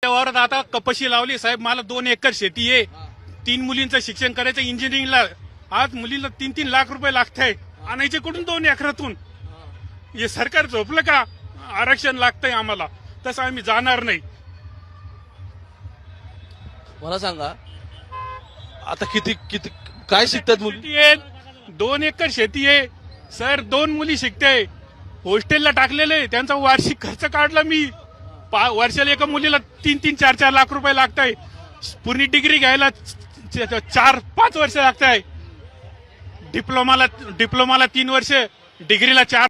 आमच्या वावरात आता कपाशी लावली साहेब. मला 2 एकर शेती आहे. 3 मुलींचं शिक्षण करायचं इंजिनिअरिंगला. आज मुलीला 3-3 लाख रुपये लागताय. आणायचे कुठून 2 एकरातून? हे सरकार झोपलं का? आरक्षण लागतंय आम्हाला, तसं आम्ही जाणार नाही. मला सांगा आता किती किती काय शिकतात मुली? शेती आहे, 2 एकर शेती आहे सर. 2 मुली शिकते. हॉस्टेलला टाकलेले, त्यांचा वार्षिक खर्च काढला मी. वर्षाला एका मुलीला 3-3, 4-4 लाख रुपये लागताय. पूर्ण डिग्री घ्यायला 4-5 वर्ष लागताय. डिप्लोमाला 3 वर्ष, डिग्रीला 4